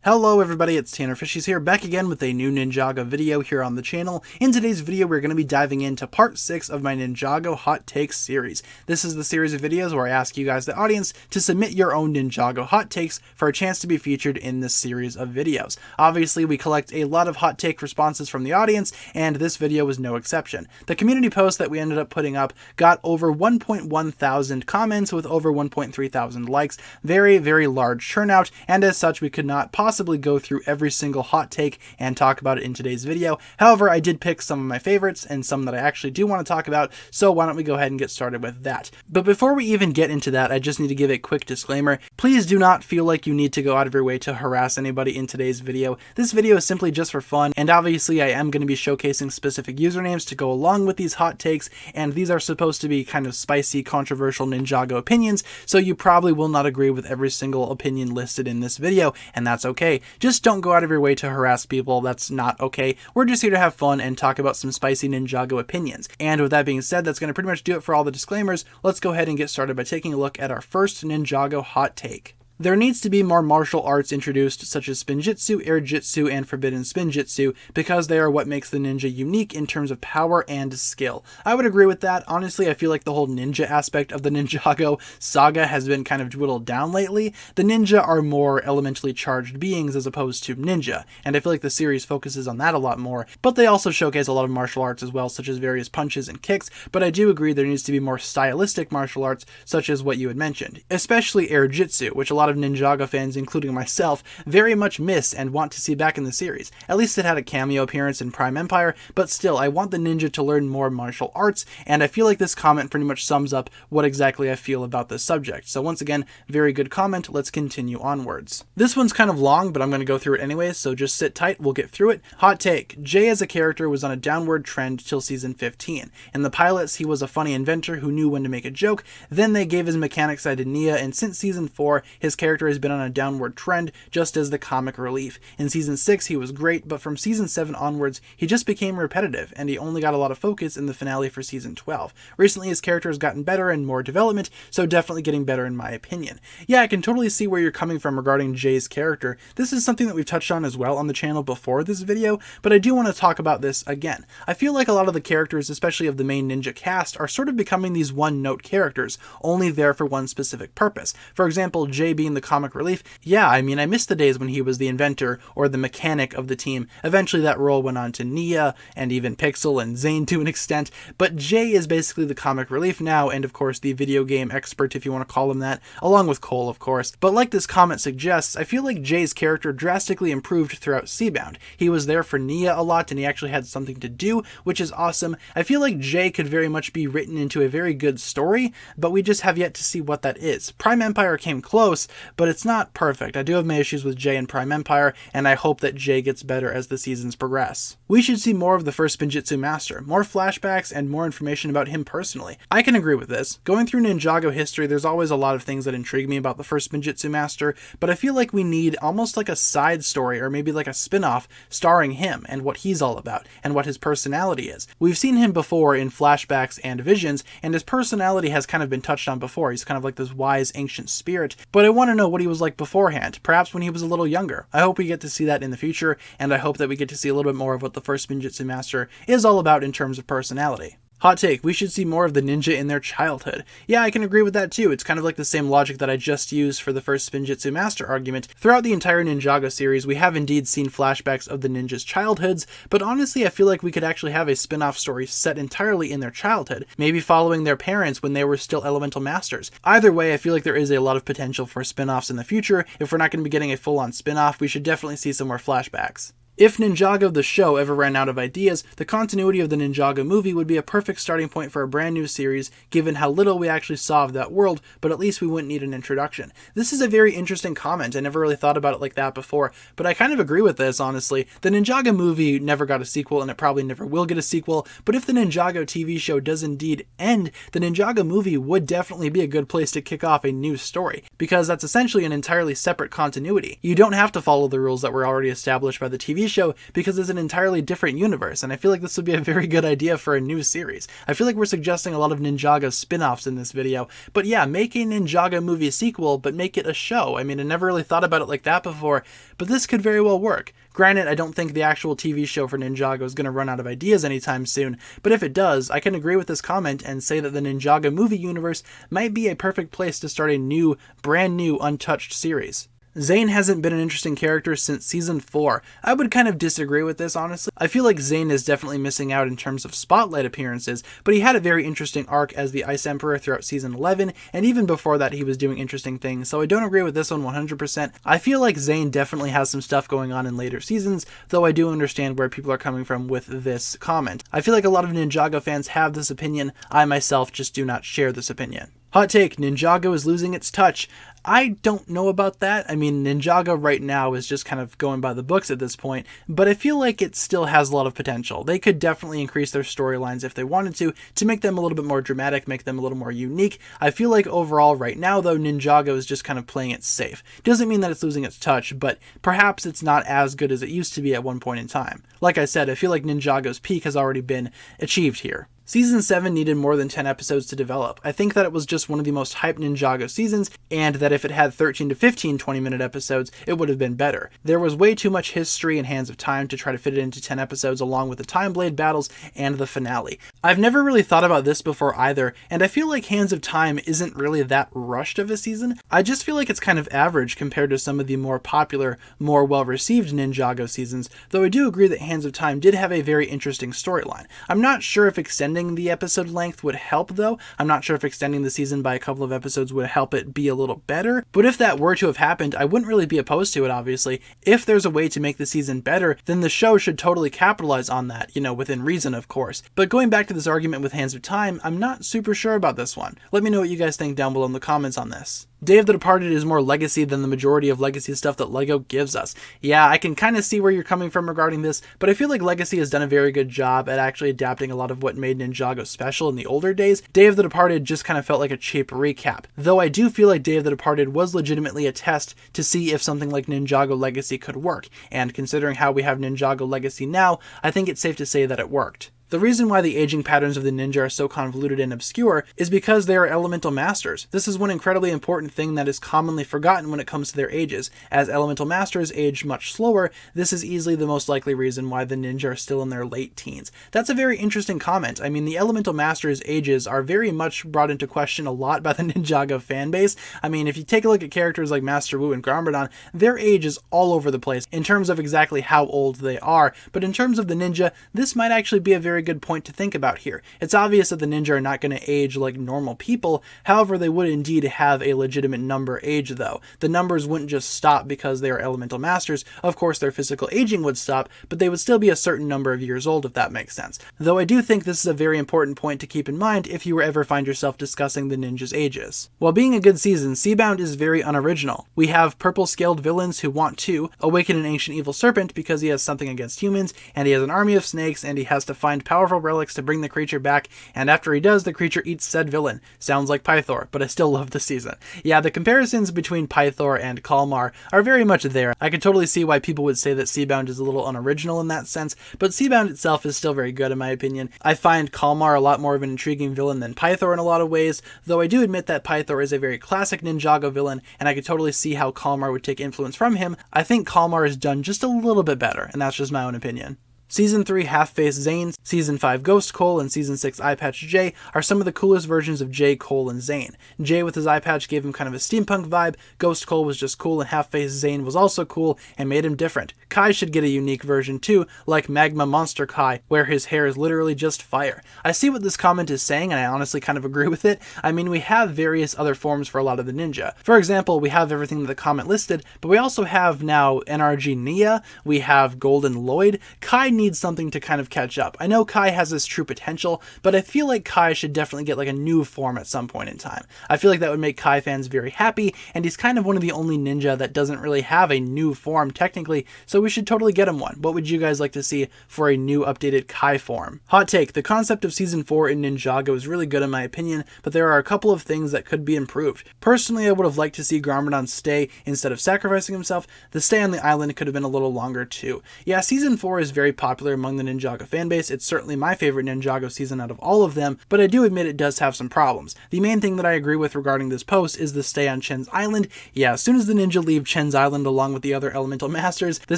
Hello everybody, it's TannerFishies here, back again with a new Ninjago video here on the channel. In today's video, we're going to be diving into part 6 of my Ninjago Hot Takes series. This is the series of videos where I ask you guys, the audience, to submit your own Ninjago hot takes for a chance to be featured in this series of videos. Obviously, we collect a lot of hot take responses from the audience, and this video was no exception. The community post that we ended up putting up got over 1.1 thousand comments with over 1.3 thousand likes. Very, very large turnout, and as such, we could not possibly go through every single hot take and talk about it in today's video. However, I did pick some of my favorites and some that I actually do want to talk about, so why don't we go ahead and get started with that. But before we even get into that, I just need to give a quick disclaimer. Please do not feel like you need to go out of your way to harass anybody in today's video. This video is simply just for fun, and obviously I am going to be showcasing specific usernames to go along with these hot takes, and these are supposed to be kind of spicy, controversial Ninjago opinions, so you probably will not agree with every single opinion listed in this video, and that's okay. Just don't go out of your way to harass people. That's not okay. We're just here to have fun and talk about some spicy Ninjago opinions. And with that being said, that's going to pretty much do it for all the disclaimers. Let's go ahead and get started by taking a look at our first Ninjago hot take. There needs to be more martial arts introduced, such as Spinjitzu, Air Jitsu, and Forbidden Spinjitzu, because they are what makes the ninja unique in terms of power and skill. I would agree with that. Honestly, I feel like the whole ninja aspect of the Ninjago saga has been kind of dwindled down lately. The ninja are more elementally charged beings as opposed to ninja, and I feel like the series focuses on that a lot more, but they also showcase a lot of martial arts as well, such as various punches and kicks, but I do agree there needs to be more stylistic martial arts, such as what you had mentioned, especially Air Jitsu, which a lot of Ninjago fans, including myself, very much miss and want to see back in the series. At least it had a cameo appearance in Prime Empire, but still, I want the ninja to learn more martial arts, and I feel like this comment pretty much sums up what exactly I feel about this subject. So once again, very good comment. Let's continue onwards. This one's kind of long, but I'm going to go through it anyways, so just sit tight, we'll get through it. Hot take. Jay as a character was on a downward trend till season 15. In the pilots, he was a funny inventor who knew when to make a joke, then they gave his mechanic side to Nia, and since season 4, his character has been on a downward trend, just as the comic relief. In season 6, he was great, but from season 7 onwards, he just became repetitive, and he only got a lot of focus in the finale for season 12. Recently, his character has gotten better and more development, so definitely getting better in my opinion. Yeah, I can totally see where you're coming from regarding Jay's character. This is something that we've touched on as well on the channel before this video, but I do want to talk about this again. I feel like a lot of the characters, especially of the main ninja cast, are sort of becoming these one-note characters, only there for one specific purpose. For example, Jay being the comic relief, yeah, I mean, I miss the days when he was the inventor or the mechanic of the team. Eventually that role went on to Nia and even Pixel and Zane to an extent, but Jay is basically the comic relief now, and of course the video game expert, if you want to call him that, along with Cole, of course. But like this comment suggests, I feel like Jay's character drastically improved throughout Seabound. He was there for Nia a lot, and he actually had something to do, which is awesome. I feel like Jay could very much be written into a very good story, but we just have yet to see what that is. Prime Empire came close, but it's not perfect. I do have my issues with Jay and Prime Empire, and I hope that Jay gets better as the seasons progress. We should see more of the first Spinjitzu master, more flashbacks, and more information about him personally. I can agree with this. Going through Ninjago history, there's always a lot of things that intrigue me about the first Spinjitzu master, but I feel like we need almost like a side story, or maybe like a spin-off starring him and what he's all about, and what his personality is. We've seen him before in flashbacks and visions, and his personality has kind of been touched on before. He's kind of like this wise ancient spirit, but I want to know what he was like beforehand, perhaps when he was a little younger. I hope we get to see that in the future, and I hope that we get to see a little bit more of what the first Spinjitzu master is all about in terms of personality. Hot take, we should see more of the ninja in their childhood. Yeah, I can agree with that too. It's kind of like the same logic that I just used for the first Spinjitzu master argument. Throughout the entire Ninjago series, we have indeed seen flashbacks of the ninjas' childhoods, but honestly I feel like we could actually have a spin-off story set entirely in their childhood, maybe following their parents when they were still elemental masters. Either way, I feel like there is a lot of potential for spin-offs in the future. If we're not going to be getting a full-on spin-off, we should definitely see some more flashbacks. If Ninjago the show ever ran out of ideas, the continuity of the Ninjago movie would be a perfect starting point for a brand new series, given how little we actually saw of that world, but at least we wouldn't need an introduction. This is a very interesting comment. I never really thought about it like that before, but I kind of agree with this, honestly. The Ninjago movie never got a sequel, and it probably never will get a sequel, but if the Ninjago TV show does indeed end, the Ninjago movie would definitely be a good place to kick off a new story, because that's essentially an entirely separate continuity. You don't have to follow the rules that were already established by the TV TV show because it's an entirely different universe, and I feel like this would be a very good idea for a new series. I feel like we're suggesting a lot of Ninjago spin-offs in this video, but yeah, make a Ninjago movie sequel, but make it a show. I mean, I never really thought about it like that before, but this could very well work. Granted, I don't think the actual TV show for Ninjago is going to run out of ideas anytime soon, but if it does, I can agree with this comment and say that the Ninjago movie universe might be a perfect place to start a new, brand new, untouched series. Zane hasn't been an interesting character since season 4. I would kind of disagree with this, honestly. I feel like Zane is definitely missing out in terms of spotlight appearances, but he had a very interesting arc as the Ice Emperor throughout season 11, and even before that he was doing interesting things, so I don't agree with this one 100%. I feel like Zane definitely has some stuff going on in later seasons, though I do understand where people are coming from with this comment. I feel like a lot of Ninjago fans have this opinion. I myself just do not share this opinion. Hot take, Ninjago is losing its touch. I don't know about that. I mean, Ninjago right now is just kind of going by the books at this point, but I feel like it still has a lot of potential. They could definitely increase their storylines if they wanted to make them a little bit more dramatic, make them a little more unique. I feel like overall right now, though, Ninjago is just kind of playing it safe. Doesn't mean that it's losing its touch, but perhaps it's not as good as it used to be at one point in time. Like I said, I feel like Ninjago's peak has already been achieved here. Season 7 needed more than 10 episodes to develop. I think that it was just one of the most hyped Ninjago seasons, and that if it had 13 to 15 20-minute episodes, it would have been better. There was way too much history in Hands of Time to try to fit it into 10 episodes along with the Time Blade battles and the finale. I've never really thought about this before either, and I feel like Hands of Time isn't really that rushed of a season. I just feel like it's kind of average compared to some of the more popular, more well-received Ninjago seasons, though I do agree that Hands of Time did have a very interesting storyline. I'm not sure if extending the episode length would help, though. I'm not sure if extending the season by a couple of episodes would help it be a little better, but if that were to have happened, I wouldn't really be opposed to it, obviously. If there's a way to make the season better, then the show should totally capitalize on that, within reason, of course. But going back to this argument with Hands of Time, I'm not super sure about this one. Let me know what you guys think down below in the comments on this. Day of the Departed is more legacy than the majority of legacy stuff that LEGO gives us. Yeah, I can kind of see where you're coming from regarding this, but I feel like Legacy has done a very good job at actually adapting a lot of what made Ninjago special in the older days. Day of the Departed just kind of felt like a cheap recap, though I do feel like Day of the Departed was legitimately a test to see if something like Ninjago Legacy could work, and considering how we have Ninjago Legacy now, I think it's safe to say that it worked. The reason why the aging patterns of the ninja are so convoluted and obscure is because they are elemental masters. This is one incredibly important thing that is commonly forgotten when it comes to their ages. As elemental masters age much slower, this is easily the most likely reason why the ninja are still in their late teens. That's a very interesting comment. I mean, the elemental masters' ages are very much brought into question a lot by the Ninjago fanbase. I mean, if you take a look at characters like Master Wu and Garmadon, their age is all over the place in terms of exactly how old they are, but in terms of the ninja, this might actually be a very good point to think about here. It's obvious that the ninja are not going to age like normal people, however they would indeed have a legitimate number age though. The numbers wouldn't just stop because they are elemental masters. Of course their physical aging would stop, but they would still be a certain number of years old, if that makes sense. Though I do think this is a very important point to keep in mind if you ever find yourself discussing the ninjas' ages. While being a good season, Seabound is very unoriginal. We have purple scaled villains who want to awaken an ancient evil serpent because he has something against humans, and he has an army of snakes, and he has to find powerful relics to bring the creature back, and after he does, the creature eats said villain. Sounds like Pythor, but I still love the season. Yeah, the comparisons between Pythor and Kalmar are very much there. I could totally see why people would say that Seabound is a little unoriginal in that sense, but Seabound itself is still very good in my opinion. I find Kalmar a lot more of an intriguing villain than Pythor in a lot of ways, though I do admit that Pythor is a very classic Ninjago villain, and I could totally see how Kalmar would take influence from him. I think Kalmar is done just a little bit better, and that's just my own opinion. Season 3 Half-Face Zane, Season 5 Ghost Cole, and Season 6 Eye Patch Jay are some of the coolest versions of Jay, Cole, and Zane. Jay with his eye patch gave him kind of a steampunk vibe, Ghost Cole was just cool, and Half-Face Zane was also cool and made him different. Kai should get a unique version too, like Magma Monster Kai, where his hair is literally just fire. I see what this comment is saying, and I honestly kind of agree with it. I mean, we have various other forms for a lot of the ninja. For example, we have everything that the comment listed, but we also have now NRG Nia, we have Golden Lloyd. Kai needs something to kind of catch up. I know Kai has his true potential, but I feel like Kai should definitely get like a new form at some point in time. I feel like that would make Kai fans very happy, and he's kind of one of the only ninja that doesn't really have a new form technically, so we should totally get him one. What would you guys like to see for a new updated Kai form? Hot take, the concept of Season 4 in Ninjago is really good in my opinion, but there are a couple of things that could be improved. Personally, I would have liked to see Garmadon stay instead of sacrificing himself. The stay on the island could have been a little longer too. Yeah, Season 4 is very popular among the Ninjago fanbase. It's certainly my favorite Ninjago season out of all of them, but I do admit it does have some problems. The main thing that I agree with regarding this post is the stay on Chen's island. Yeah, as soon as the ninja leave Chen's island along with the other elemental masters, the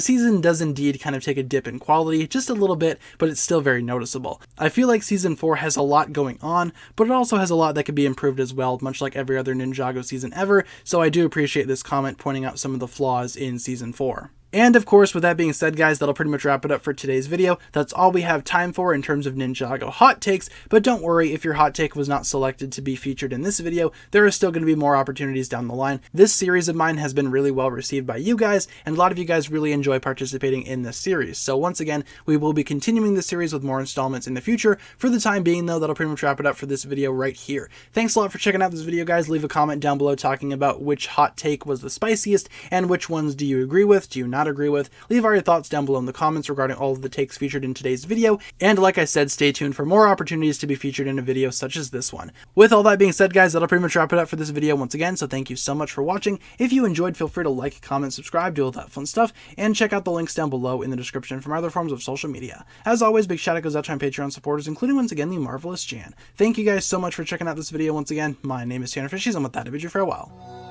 season does indeed kind of take a dip in quality, just a little bit, but it's still very noticeable. I feel like Season 4 has a lot going on, but it also has a lot that could be improved as well, much like every other Ninjago season ever, so I do appreciate this comment pointing out some of the flaws in Season 4. And of course, with that being said, guys, that'll pretty much wrap it up for today's video. That's all we have time for in terms of Ninjago hot takes, but don't worry if your hot take was not selected to be featured in this video, there are still going to be more opportunities down the line. This series of mine has been really well received by you guys, and a lot of you guys really enjoy participating in this series. So once again, we will be continuing this series with more installments in the future. For the time being though, that'll pretty much wrap it up for this video right here. Thanks a lot for checking out this video, guys. Leave a comment down below talking about which hot take was the spiciest, and which ones do you agree with, do you not agree with. Leave all your thoughts down below in the comments regarding all of the takes featured in today's video, and like I said, stay tuned for more opportunities to be featured in a video such as this one. With all that being said, guys, that'll pretty much wrap it up for this video once again, so thank you so much for watching. If you enjoyed, feel free to like, comment, subscribe, do all that fun stuff, and check out the links down below in the description for my other forms of social media. As always, big shout out goes out to my Patreon supporters, including once again the marvelous Jan. Thank you guys so much for checking out this video once again. My name is TannerFishies, and with that I bid you farewell.